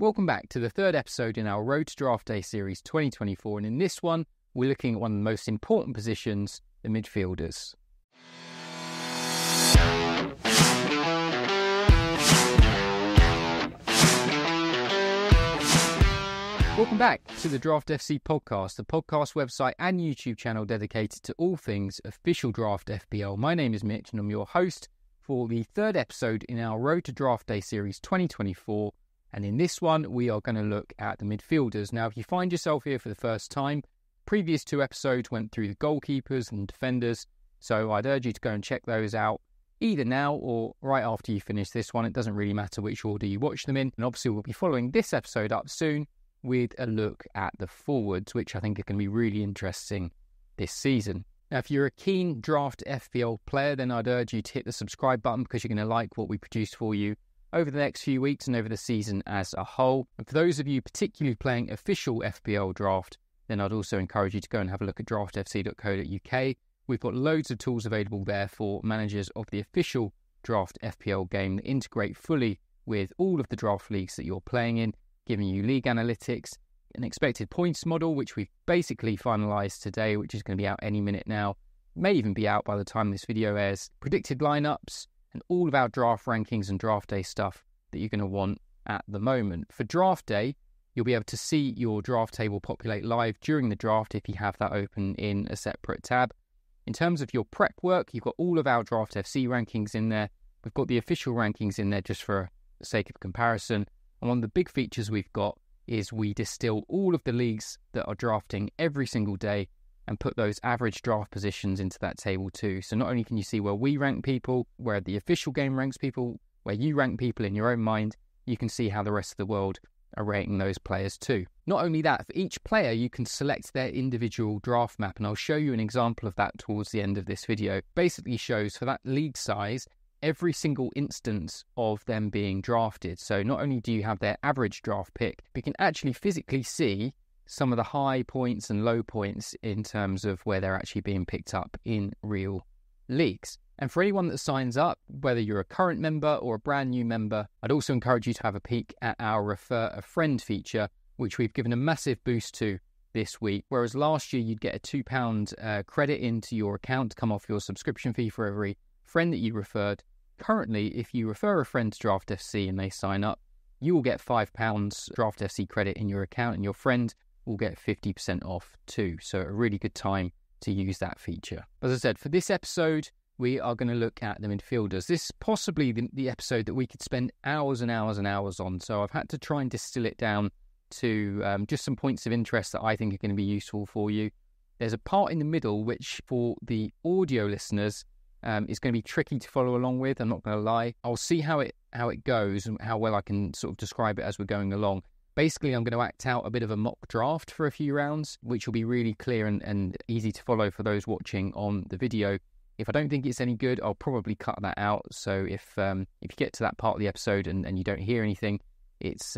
Welcome back to the third episode in our Road to Draft Day Series 2024, and in this one, we're looking at one of the most important positions, the midfielders. Welcome back to the Draft FC podcast, the podcast website and YouTube channel dedicated to all things official draft FPL. My name is Mitch and I'm your host for the third episode in our Road to Draft Day Series 2024. And in this one, we are going to look at the midfielders. Now, if you find yourself here for the first time, previous two episodes went through the goalkeepers and defenders. So I'd urge you to go and check those out either now or right after you finish this one. It doesn't really matter which order you watch them in. And obviously, we'll be following this episode up soon with a look at the forwards, which I think are going to be really interesting this season. Now, if you're a keen draft FPL player, then I'd urge you to hit the subscribe button because you're going to like what we produce for you over the next few weeks and over the season as a whole. And for those of you particularly playing official FPL draft, then I'd also encourage you to go and have a look at draftfc.co.uk. We've got loads of tools available there for managers of the official draft FPL game that integrate fully with all of the draft leagues that you're playing in, giving you league analytics, an expected points model, which we've basically finalised today, which is going to be out any minute now, may even be out by the time this video airs, predicted lineups, and all of our draft rankings and draft day stuff that you're going to want at the moment. For draft day, you'll be able to see your draft table populate live during the draft if you have that open in a separate tab. In terms of your prep work, you've got all of our Draft FC rankings in there. We've got the official rankings in there just for the sake of comparison. And one of the big features we've got is we distill all of the leagues that are drafting every single day and put those average draft positions into that table too. So not only can you see where we rank people, where the official game ranks people, where you rank people in your own mind, you can see how the rest of the world are rating those players too. Not only that, for each player you can select their individual draft map, and I'll show you an example of that towards the end of this video. Basically shows for that league size every single instance of them being drafted. So not only do you have their average draft pick, but you can actually physically see some of the high points and low points in terms of where they're actually being picked up in real leagues. And for anyone that signs up, whether you're a current member or a brand new member, I'd also encourage you to have a peek at our Refer a Friend feature, which we've given a massive boost to this week. Whereas last year you'd get a £2 credit into your account to come off your subscription fee for every friend that you referred. Currently, if you refer a friend to Draft FC and they sign up, you will get £5 Draft FC credit in your account, and your friend will get 50% off too. So a really good time to use that feature. As I said, for this episode, we are going to look at the midfielders. This is possibly the episode that we could spend hours and hours and hours on. So I've had to try and distill it down to just some points of interest that I think are going to be useful for you. There's a part in the middle which, for the audio listeners, is going to be tricky to follow along with. I'm not going to lie. I'll see how it goes and how well I can sort of describe it as we're going along. Basically, I'm going to act out a bit of a mock draft for a few rounds, which will be really clear and easy to follow for those watching on the video. If I don't think it's any good, I'll probably cut that out. So if you get to that part of the episode and you don't hear anything, it's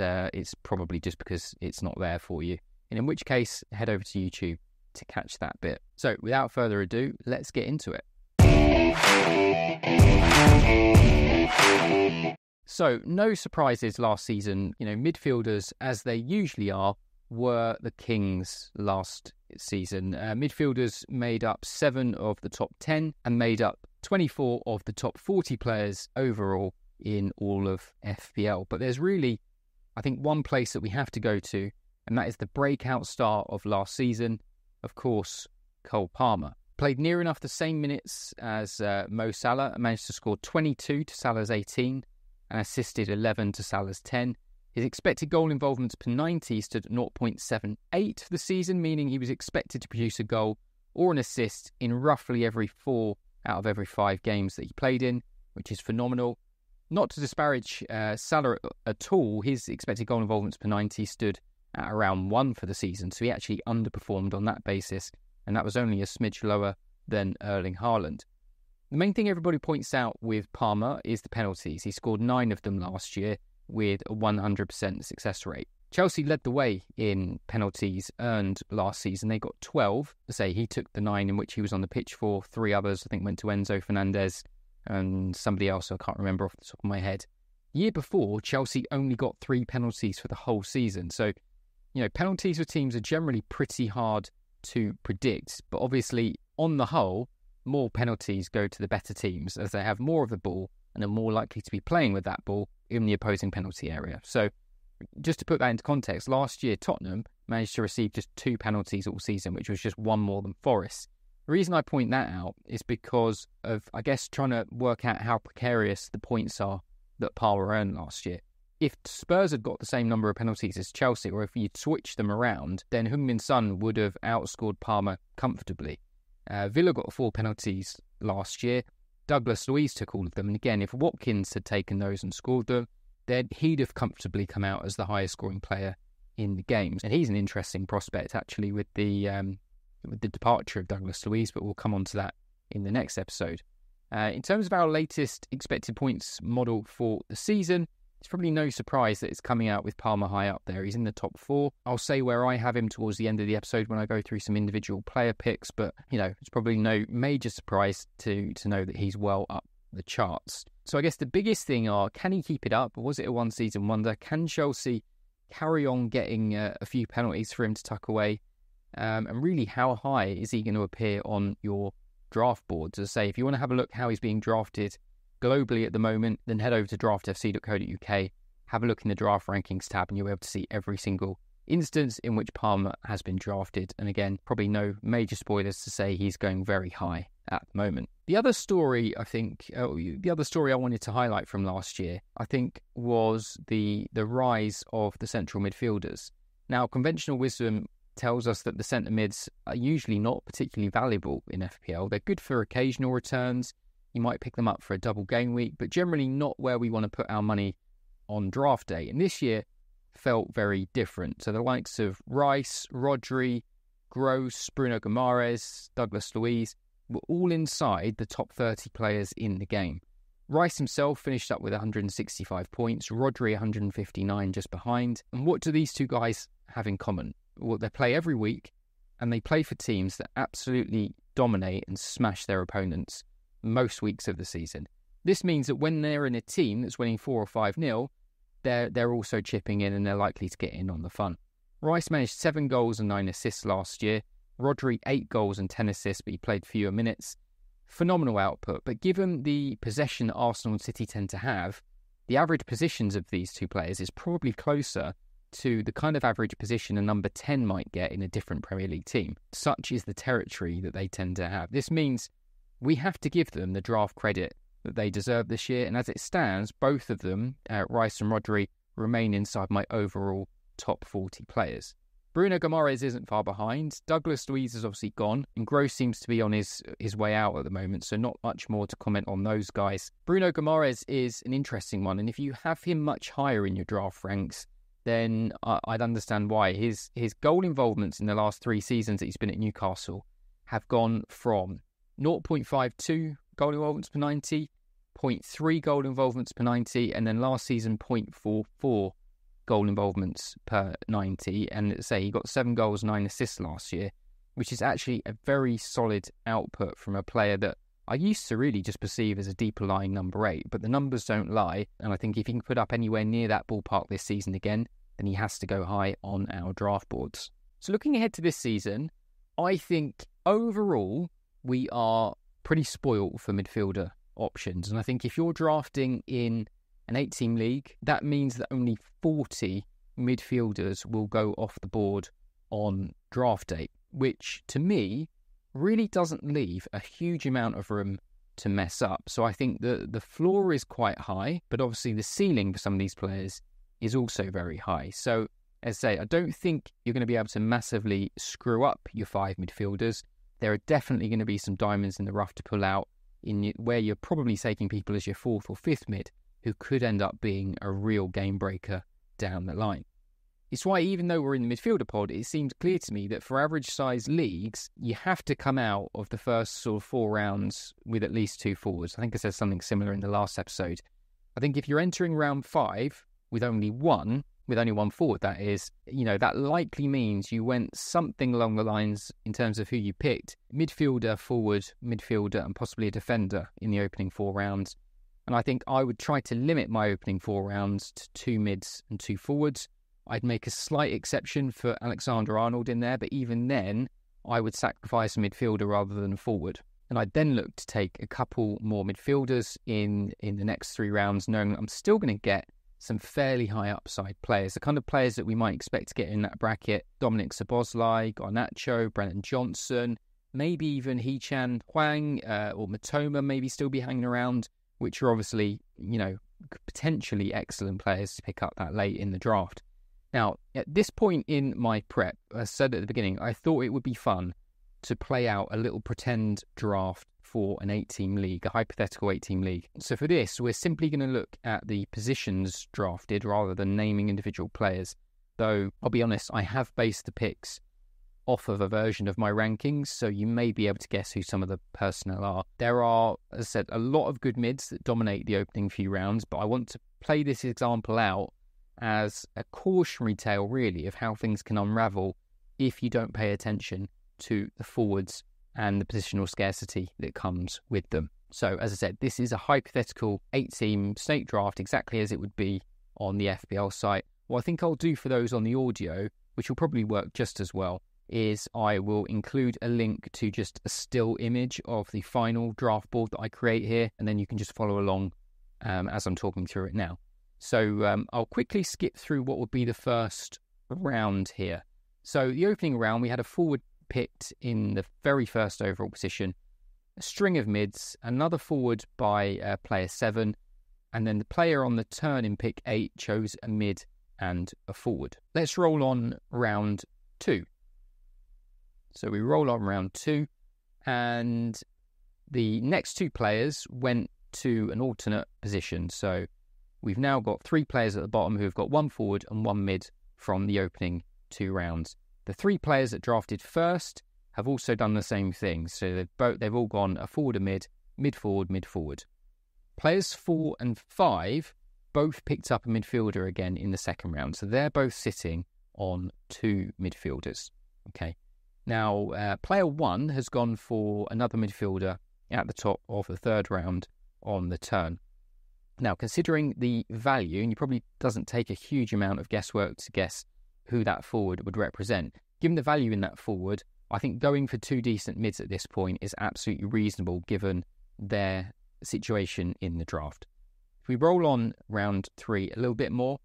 probably just because it's not there for you. And in which case, head over to YouTube to catch that bit. So without further ado, let's get into it. So no surprises last season. Midfielders, as they usually are, were the kings last season. Midfielders made up 7 of the top 10 and made up 24 of the top 40 players overall in all of FPL. But there's really, I think, one place that we have to go to, and that is the breakout star of last season, of course, Cole Palmer. Played near enough the same minutes as Mo Salah and managed to score 22 to Salah's 18 and assisted 11 to Salah's 10. His expected goal involvement per 90 stood at 0.78 for the season, meaning he was expected to produce a goal or an assist in roughly every 4 out of every 5 games that he played in, which is phenomenal. Not to disparage Salah at all, his expected goal involvement per 90 stood at around 1 for the season, so he actually underperformed on that basis, and that was only a smidge lower than Erling Haaland. The main thing everybody points out with Palmer is the penalties. He scored 9 of them last year with a 100% success rate. Chelsea led the way in penalties earned last season. They got 12. He took the 9 in which he was on the pitch for. 3 others, I think, went to Enzo Fernandez and somebody else I can't remember off the top of my head. The year before, Chelsea only got 3 penalties for the whole season. So, penalties for teams are generally pretty hard to predict. But obviously, on the whole, more penalties go to the better teams as they have more of the ball and are more likely to be playing with that ball in the opposing penalty area. So, just to put that into context, last year Tottenham managed to receive just 2 penalties all season, which was just 1 more than Forest. The reason I point that out is because of, I guess, trying to work out how precarious the points are that Parma earned last year. If Spurs had got the same number of penalties as Chelsea, or if you'd switched them around, then Heung-min Son would have outscored Parma comfortably. Villa got 4 penalties last year. Douglas Luiz took all of them. And again, if Watkins had taken those and scored them, then he'd have comfortably come out as the highest scoring player in the games. And he's an interesting prospect, actually, with the departure of Douglas Luiz, but we'll come on to that in the next episode. In terms of our latest expected points model for the season, it's probably no surprise that it's coming out with Palmer high up there. He's in the top 4. I'll say where I have him towards the end of the episode when I go through some individual player picks, but, it's probably no major surprise to know that he's well up the charts. So I guess the biggest thing are, can he keep it up? Was it a one-season wonder? Can Chelsea carry on getting a few penalties for him to tuck away? And really, how high is he going to appear on your draft boards? As I say, if you want to have a look how he's being drafted globally at the moment, then head over to draftfc.co.uk, have a look in the draft rankings tab, and you'll be able to see every single instance in which Palmer has been drafted. And again, probably no major spoilers to say he's going very high at the moment. The other story I wanted to highlight from last year, I think, was the rise of the central midfielders. Now, conventional wisdom tells us that the centre mids are usually not particularly valuable in FPL. They're good for occasional returns. You might pick them up for a double game week, but generally not where we want to put our money on draft day. And this year felt very different. So the likes of Rice, Rodri, Gross, Bruno Guimaraes, Douglas Luiz were all inside the top 30 players in the game. Rice himself finished up with 165 points, Rodri 159 just behind. And what do these two guys have in common? Well, they play every week, and they play for teams that absolutely dominate and smash their opponents most weeks of the season. This means that when they're in a team that's winning 4 or 5-0, they're also chipping in, and they're likely to get in on the fun. Rice managed 7 goals and 9 assists last year. Rodri 8 goals and 10 assists, but he played fewer minutes. Phenomenal output, but given the possession that Arsenal and City tend to have, the average positions of these two players is probably closer to the kind of average position a number 10 might get in a different Premier League team. Such is the territory that they tend to have. This means we have to give them the draft credit that they deserve this year, and as it stands, both of them, Rice and Rodri, remain inside my overall top 40 players. Bruno Guimaraes isn't far behind. Douglas Luiz is obviously gone, and Gross seems to be on his way out at the moment, so not much more to comment on those guys. Bruno Guimaraes is an interesting one, and if you have him much higher in your draft ranks, then I'd understand why. His goal involvements in the last 3 seasons that he's been at Newcastle have gone from 0.52 goal involvements per 90, 0.3 goal involvements per 90, and then last season 0.44 goal involvements per 90. And say he got 7 goals, 9 assists last year, which is actually a very solid output from a player that I used to really just perceive as a deeper lying number 8, but the numbers don't lie. And I think if he can put up anywhere near that ballpark this season again, then he has to go high on our draft boards. So looking ahead to this season, I think overall we are pretty spoiled for midfielder options. And I think if you're drafting in an 8-team league, that means that only 40 midfielders will go off the board on draft day, which to me really doesn't leave a huge amount of room to mess up. So I think the floor is quite high, but obviously the ceiling for some of these players is also very high. So as I say, I don't think you're going to be able to massively screw up your 5 midfielders. There are definitely going to be some diamonds in the rough to pull out where you're probably taking people as your 4th or 5th mid who could end up being a real game breaker down the line. It's why even though we're in the midfielder pod, it seems clear to me that for average size leagues, you have to come out of the first sort of 4 rounds with at least 2 forwards. I think I said something similar in the last episode. I think if you're entering round 5 with only one forward, that is, that likely means you went something along the lines in terms of who you picked. Midfielder, forward, midfielder, and possibly a defender in the opening 4 rounds. And I think I would try to limit my opening 4 rounds to 2 mids and 2 forwards. I'd make a slight exception for Alexander-Arnold in there, but even then, I would sacrifice a midfielder rather than a forward. And I'd then look to take a couple more midfielders in the next 3 rounds, knowing that I'm still going to get some fairly high upside players, the kind of players that we might expect to get in that bracket. Dominic Szoboszlai, Garnacho, Brennan Johnson, maybe even Hee-Chan Huang or Matoma maybe still be hanging around, which are obviously, potentially excellent players to pick up that late in the draft. Now, at this point in my prep, as I said at the beginning, I thought it would be fun to play out a little pretend draft for an 8-team league, a hypothetical 8-team league. So for this, we're simply going to look at the positions drafted rather than naming individual players. Though, I'll be honest, I have based the picks off of a version of my rankings, so you may be able to guess who some of the personnel are. There are, as I said, a lot of good mids that dominate the opening few rounds, but I want to play this example out as a cautionary tale, really, of how things can unravel if you don't pay attention to the forwards and the positional scarcity that comes with them. So, as I said, this is a hypothetical 8-team snake draft, exactly as it would be on the FPL site. What I think I'll do for those on the audio, which will probably work just as well, is I will include a link to just a still image of the final draft board that I create here, and then you can just follow along as I'm talking through it now. So I'll quickly skip through what would be the first round here. So the opening round, we had a forward picked in the very first overall position, a string of mids, another forward by player 7, and then the player on the turn in pick 8 chose a mid and a forward. Let's roll on round 2. So we roll on round 2, and the next 2 players went to an alternate position. So we've now got 3 players at the bottom who have got 1 forward and 1 mid from the opening 2 rounds. The 3 players that drafted first have also done the same thing. So they've all gone a forward, a mid, mid-forward, mid-forward. Players 4 and 5 both picked up a midfielder again in the second round. So they're both sitting on 2 midfielders. Okay. Now, player 1 has gone for another midfielder at the top of the third round on the turn. Now, considering the value, and it probably doesn't take a huge amount of guesswork to guess who that forward would represent. Given the value in that forward, I think going for 2 decent mids at this point is absolutely reasonable given their situation in the draft. If we roll on round 3 a little bit more,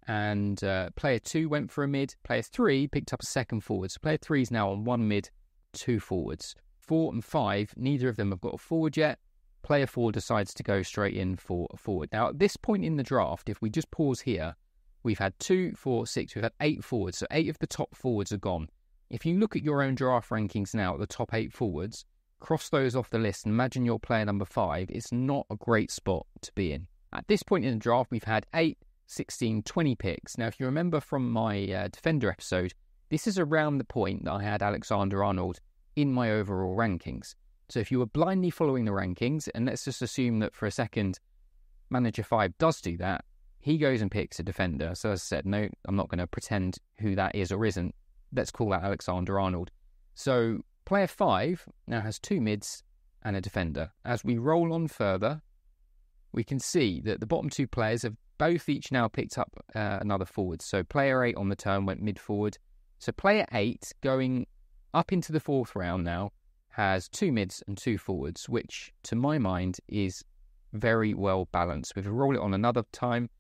and player 2 went for a mid, player 3 picked up a second forward. So player 3 is now on 1 mid, 2 forwards. 4 and 5, neither of them have got a forward yet. Player 4 decides to go straight in for a forward. Now, at this point in the draft, if we just pause here, we've had 2, 4, 6, we've had 8 forwards. So 8 of the top forwards are gone. If you look at your own draft rankings now at the top 8 forwards, cross those off the list and imagine your player number 5, it's not a great spot to be in. At this point in the draft, we've had 8, 16, 20 picks. Now, if you remember from my Defender episode, this is around the point that I had Alexander-Arnold in my overall rankings. So if you were blindly following the rankings, and let's just assume that for a second, Manager 5 does do that, he goes and picks a defender. So as I said, no, I'm not going to pretend who that is or isn't. Let's call that Alexander-Arnold. So player 5 now has 2 mids and a defender. As we roll on further, we can see that the bottom 2 players have both each now picked up another forward. So player 8 on the turn went mid-forward. So player 8 going up into the 4th round now has 2 mids and 2 forwards, which to my mind is very well balanced. If we roll it on another time,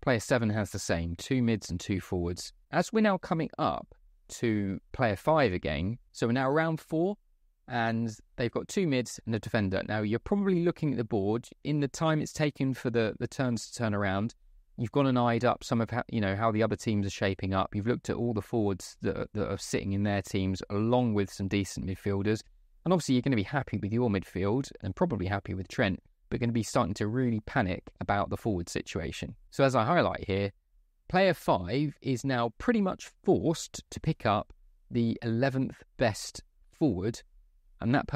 player 7 has the same, 2 mids and 2 forwards. As we're now coming up to player 5 again, so we're now round 4, and they've got 2 mids and a defender. Now, you're probably looking at the board. In the time it's taken for the turns to turn around, you've gone and eyed up some of how the other teams are shaping up. You've looked at all the forwards that are sitting in their teams, along with some decent midfielders. And obviously, you're going to be happy with your midfield and probably happy with Trent, but going to be starting to really panic about the forward situation. So as I highlight here, player 5 is now pretty much forced to pick up the 11th best forward, and that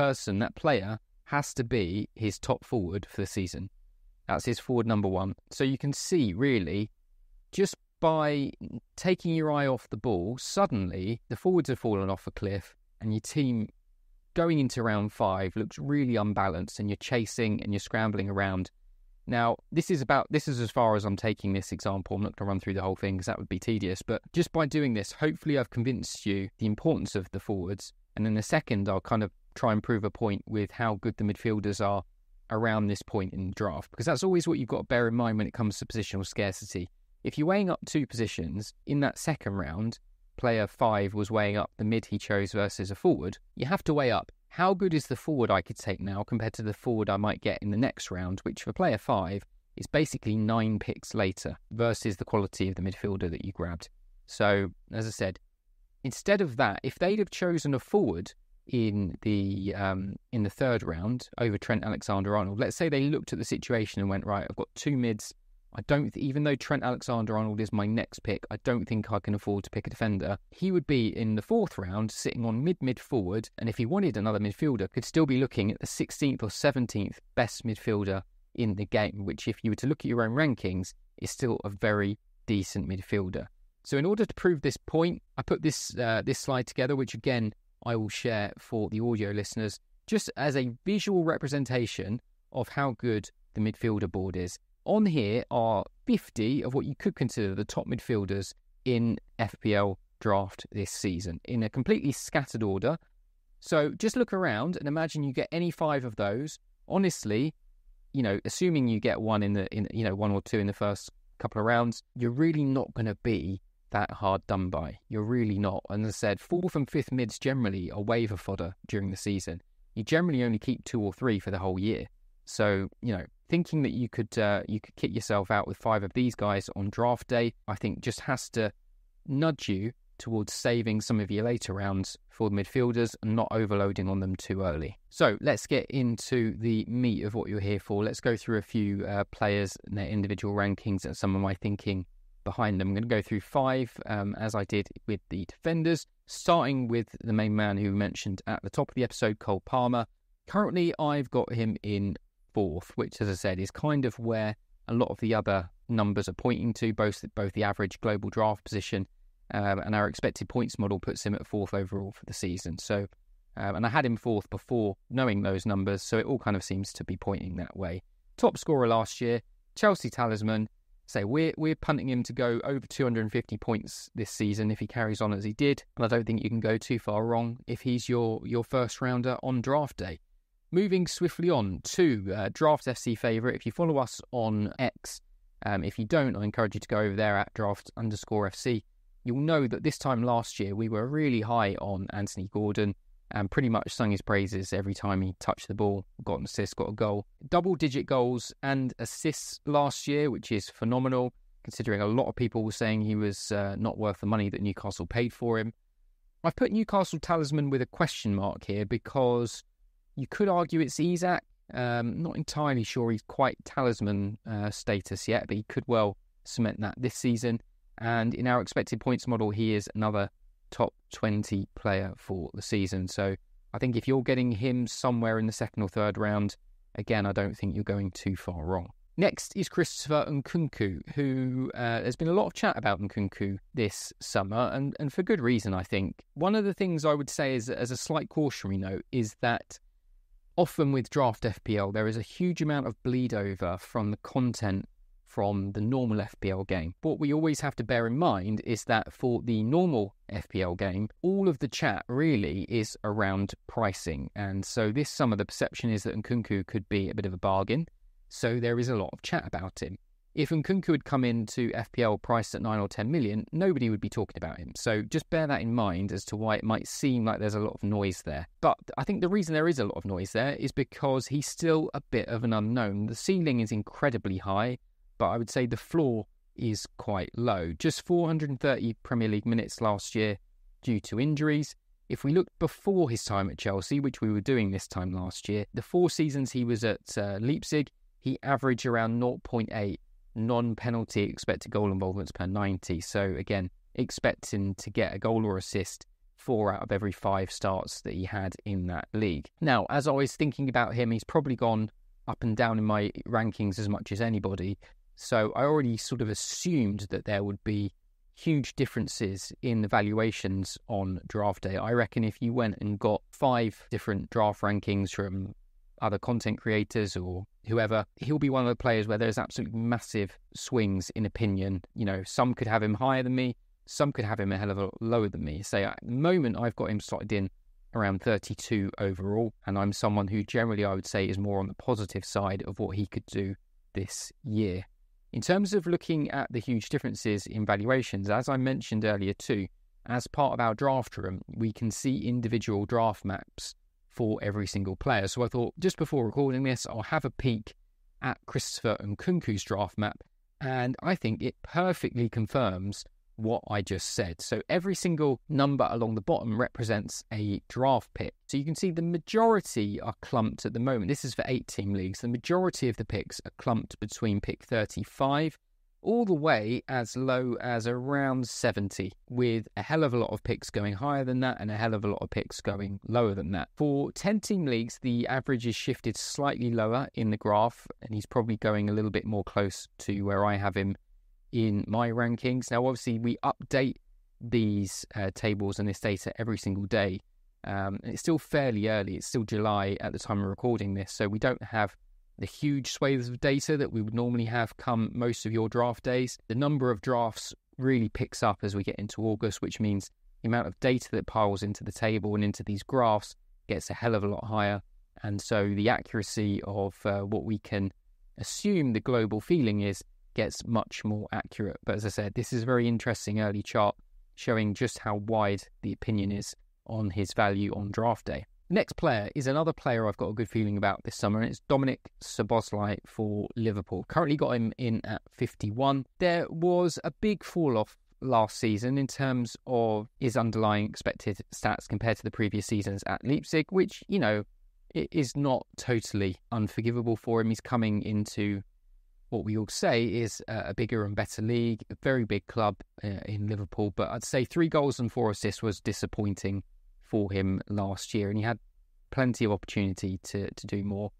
player, has to be his top forward for the season. That's his forward number 1. So you can see, really, just by taking your eye off the ball, suddenly the forwards have fallen off a cliff, and your team going into round 5 looks really unbalanced, and you're chasing and you're scrambling around Now, this is as far as I'm taking this example. I'm not going to run through the whole thing because that would be tedious. But just by doing this, hopefully I've convinced you the importance of the forwards. And in a second, I'll kind of try and prove a point with how good the midfielders are around this point in the draft. Because that's always what you've got to bear in mind when it comes to positional scarcity. If you're weighing up two positions, in that second round, player 5 was weighing up the mid he chose versus a forward, you have to weigh up how good is the forward I could take now compared to the forward I might get in the next round, which for player 5 is basically 9 picks later versus the quality of the midfielder that you grabbed. So, as I said, instead of that, if they'd have chosen a forward in the third round over Trent Alexander-Arnold, let's say they looked at the situation and went, right, I've got two mids. Even though Trent Alexander-Arnold is my next pick, I don't think I can afford to pick a defender. He would be in the fourth round sitting on mid forward, and if he wanted another midfielder, could still be looking at the 16th or 17th best midfielder in the game, which if you were to look at your own rankings, is still a very decent midfielder. So in order to prove this point, I put this slide together, which again, I will share for the audio listeners, just as a visual representation of how good the midfielder board is. On here are 50 of what you could consider the top midfielders in FPL draft this season in a completely scattered order. So just look around and imagine you get any 5 of those. Honestly, assuming you get one one or two in the first couple of rounds, you're really not going to be that hard done by. You're really not. And as I said, 4th and 5th mids generally are waiver fodder during the season. You generally only keep 2 or 3 for the whole year. So, thinking that you could kit yourself out with 5 of these guys on draft day, I think just has to nudge you towards saving some of your later rounds for the midfielders and not overloading on them too early. So let's get into the meat of what you're here for. Let's go through a few players and their individual rankings and some of my thinking behind them. I'm going to go through 5 as I did with the defenders, starting with the main man who we mentioned at the top of the episode, Cole Palmer. Currently, I've got him in 4th, which, as I said, is kind of where a lot of the other numbers are pointing to, both the average global draft position and our expected points model puts him at 4th overall for the season. So, and I had him 4th before knowing those numbers, so it all kind of seems to be pointing that way. Top scorer last year, Chelsea talisman. So we're punting him to go over 250 points this season if he carries on as he did. And I don't think you can go too far wrong if he's your first rounder on draft day. Moving swiftly on to Draft FC favourite. If you follow us on X, if you don't, I encourage you to go over there at draft_FC. You'll know that this time last year we were really high on Anthony Gordon and pretty much sung his praises every time he touched the ball, got an assist, got a goal. Double-digit goals and assists last year, which is phenomenal, considering a lot of people were saying he was not worth the money that Newcastle paid for him. I've put Newcastle talisman with a question mark here because you could argue it's Isak. Not entirely sure he's quite talisman status yet, but he could well cement that this season. And in our expected points model, he is another top 20 player for the season. So I think if you're getting him somewhere in the second or third round, again, I don't think you're going too far wrong. Next is Christopher Nkunku, who there's been a lot of chat about Nkunku this summer, and for good reason, I think. One of the things I would say is, as a slight cautionary note, is that often with draft FPL, there is a huge amount of bleed over from the content from the normal FPL game. What we always have to bear in mind is that for the normal FPL game, all of the chat really is around pricing. And so this summer, the perception is that Nkunku could be a bit of a bargain. So there is a lot of chat about him. If Nkunku had come into FPL priced at 9 or 10 million, nobody would be talking about him. So just bear that in mind as to why it might seem like there's a lot of noise there. But I think the reason there is a lot of noise there is because he's still a bit of an unknown. The ceiling is incredibly high, but I would say the floor is quite low. Just 430 Premier League minutes last year due to injuries. If we look before his time at Chelsea, which we were doing this time last year, the 4 seasons he was at Leipzig, he averaged around 0.8 non-penalty expected goal involvements per 90. So again, expecting to get a goal or assist 4 out of every 5 starts that he had in that league. Now, as I was thinking about him, he's probably gone up and down in my rankings as much as anybody. So I already sort of assumed that there would be huge differences in the valuations on draft day. I reckon if you went and got 5 different draft rankings from other content creators or whoever, he'll be one of the players where there's absolutely massive swings in opinion. Some could have him higher than me, some could have him a hell of a lot lower than me. So at the moment, I've got him slotted in around 32 overall, and I'm someone who generally I would say is more on the positive side of what he could do this year. In terms of looking at the huge differences in valuations, as I mentioned earlier too, as part of our draft room, we can see individual draft maps for every single player. So I thought just before recording this, I'll have a peek at Christopher Nkunku's draft map, and I think it perfectly confirms what I just said. So every single number along the bottom represents a draft pick. So you can see the majority are clumped at the moment. This is for 8-team leagues. The majority of the picks are clumped between pick 35 all the way as low as around 70, with a hell of a lot of picks going higher than that and a hell of a lot of picks going lower than that. For 10-team leagues, the average is shifted slightly lower in the graph, and he's probably going a little bit more close to where I have him in my rankings. Now, obviously, we update these tables and this data every single day. It's still fairly early. It's still July at the time of recording this, so we don't have the huge swathes of data that we would normally have come most of your draft days. The number of drafts really picks up as we get into August, which means the amount of data that piles into the table and into these graphs gets a hell of a lot higher. And so the accuracy of what we can assume the global feeling is gets much more accurate. But as I said, this is a very interesting early chart showing just how wide the opinion is on his value on draft day. Next player is another player I've got a good feeling about this summer, and it's Dominic Szoboszlai for Liverpool. Currently got him in at 51. There was a big fall-off last season in terms of his underlying expected stats compared to the previous seasons at Leipzig, which, it is not totally unforgivable for him. He's coming into what we all say is a bigger and better league, a very big club in Liverpool. But I'd say 3 goals and 4 assists was disappointing for him last year, and he had plenty of opportunity to do more.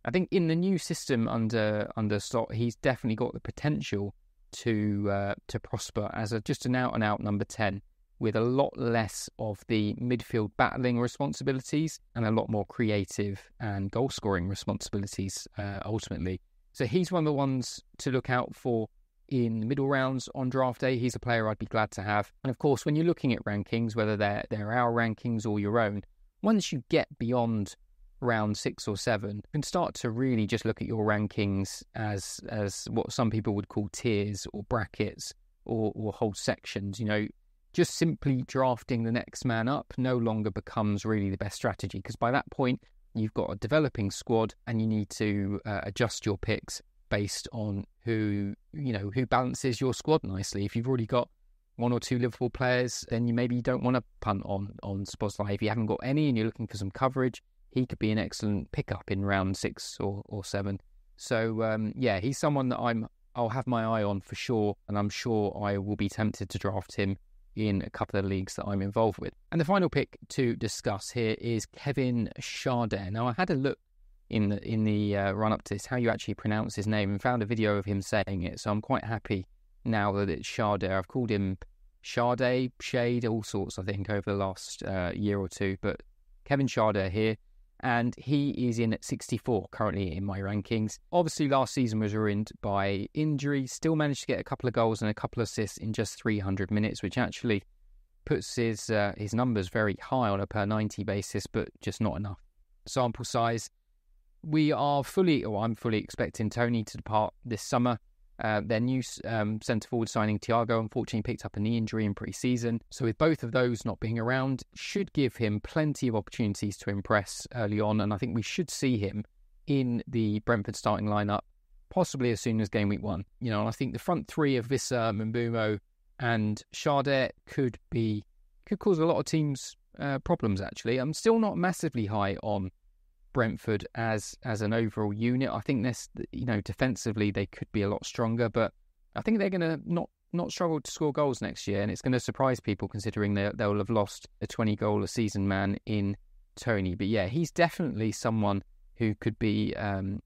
I think in the new system under Slot, he's definitely got the potential to prosper as just an out-and-out number 10 with a lot less of the midfield battling responsibilities and a lot more creative and goal-scoring responsibilities ultimately. So he's one of the ones to look out for in the middle rounds on draft day. He's a player I'd be glad to have. And of course, when you're looking at rankings, whether they're our rankings or your own, once you get beyond round 6 or 7, you can start to really just look at your rankings as what some people would call tiers or brackets or whole sections. Just simply drafting the next man up no longer becomes really the best strategy, because by that point, you've got a developing squad and you need to adjust your picks based on who balances your squad nicely. If you've already got 1 or 2 Liverpool players, then you don't want to punt on Szoboszlai. If you haven't got any and you're looking for some coverage, he could be an excellent pickup in round 6 or 7. So he's someone that I'll have my eye on for sure, and I'm sure I will be tempted to draft him in a couple of leagues that I'm involved with. And the final pick to discuss here is Kevin Schade. Now, I had a look in the run-up to this, how you actually pronounce his name, and found a video of him saying it. So I'm quite happy now that it's Schade. I've called him Schade, Shade, all sorts, I think, over the last year or two. But Kevin Schade here, and he is in at 64 currently in my rankings. Obviously, last season was ruined by injury. Still managed to get a couple of goals and a couple of assists in just 300 minutes, which actually puts his numbers very high on a per 90 basis, but just not enough sample size. I'm fully expecting Tony to depart this summer. Their new centre-forward signing, Thiago, unfortunately picked up a knee injury in pre-season. So with both of those not being around, should give him plenty of opportunities to impress early on. And I think we should see him in the Brentford starting lineup, possibly as soon as game week 1. And I think the front 3 of Visser, Mbeumo and Schade could cause a lot of teams problems, actually. I'm still not massively high on Brentford as an overall unit. I think this, defensively they could be a lot stronger, but I think they're going to not struggle to score goals next year, and it's going to surprise people considering they'll have lost a 20-goal a season man in Tony. But yeah, he's definitely someone who could be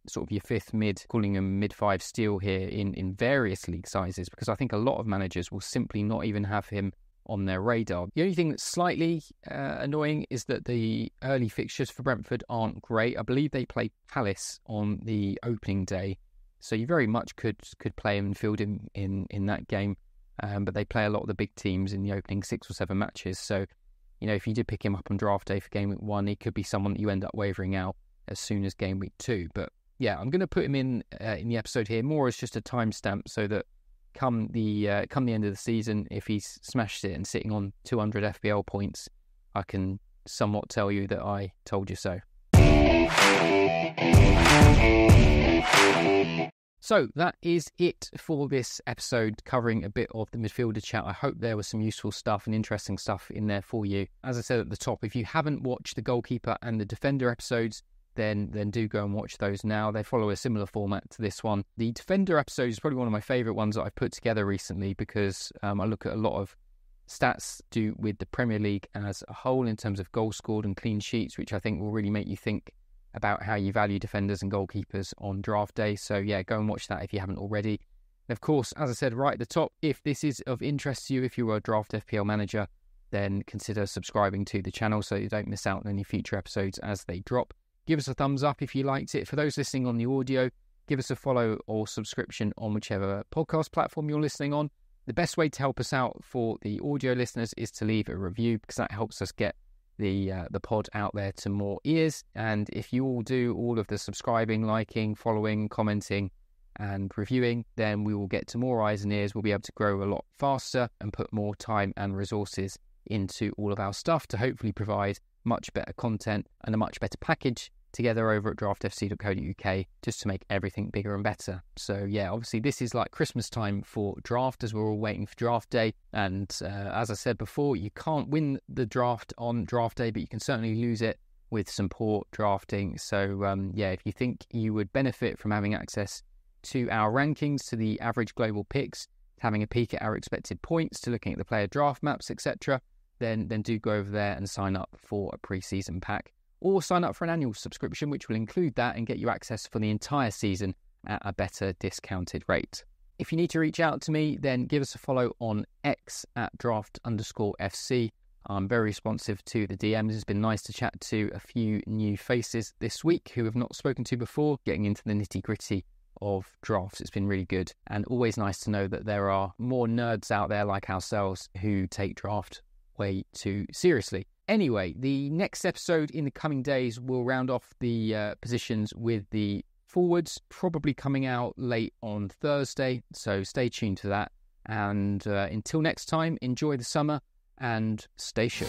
sort of your 5th mid, calling him mid-5 steal here in various league sizes, because I think a lot of managers will simply not even have him on their radar. The only thing that's slightly annoying is that the early fixtures for Brentford aren't great. I believe they play Palace on the opening day, so you very much could play him and field him in that game. But they play a lot of the big teams in the opening 6 or 7 matches. So, if you did pick him up on draft day for game week 1, he could be someone that you end up wavering out as soon as game week 2. But yeah, I'm going to put him in the episode here more as just a timestamp, so that come the end of the season, if he's smashed it and sitting on 200 FPL points, I can somewhat tell you that I told you so. So that is it for this episode, covering a bit of the midfielder chat. I hope there was some useful stuff and interesting stuff in there for you. As I said at the top, if you haven't watched the goalkeeper and the defender episodes, then do go and watch those now. They follow a similar format to this one. The defender episode is probably one of my favourite ones that I've put together recently, because I look at a lot of stats to do with the Premier League as a whole in terms of goals scored and clean sheets, which I think will really make you think about how you value defenders and goalkeepers on draft day. So yeah, go and watch that if you haven't already. And of course, as I said right at the top, if this is of interest to you, if you are a draft FPL manager, then consider subscribing to the channel so you don't miss out on any future episodes as they drop. Give us a thumbs up if you liked it. For those listening on the audio, give us a follow or subscription on whichever podcast platform you're listening on. The best way to help us out for the audio listeners is to leave a review, because that helps us get the pod out there to more ears. And if you all do all of the subscribing, liking, following, commenting and reviewing, then we will get to more eyes and ears. We'll be able to grow a lot faster and put more time and resources into all of our stuff to hopefully provide much better content and a much better package together over at draftfc.co.uk, just to make everything bigger and better. So yeah, obviously this is like Christmas time for draft, as we're all waiting for draft day. And as I said before, you can't win the draft on draft day, but you can certainly lose it with some poor drafting. So yeah, if you think you would benefit from having access to our rankings, to the average global picks, having a peek at our expected points, to looking at the player draft maps, etc., then do go over there and sign up for a pre-season pack. Or sign up for an annual subscription, which will include that and get you access for the entire season at a better discounted rate. If you need to reach out to me, then give us a follow on X at draft_FC. I'm very responsive to the DMs. It's been nice to chat to a few new faces this week who have not spoken to before, getting into the nitty-gritty of drafts. It's been really good, and always nice to know that there are more nerds out there like ourselves who take draft way too seriously. Anyway, the next episode in the coming days will round off the positions with the forwards, probably coming out late on Thursday, so stay tuned to that. And until next time, enjoy the summer and stay sure.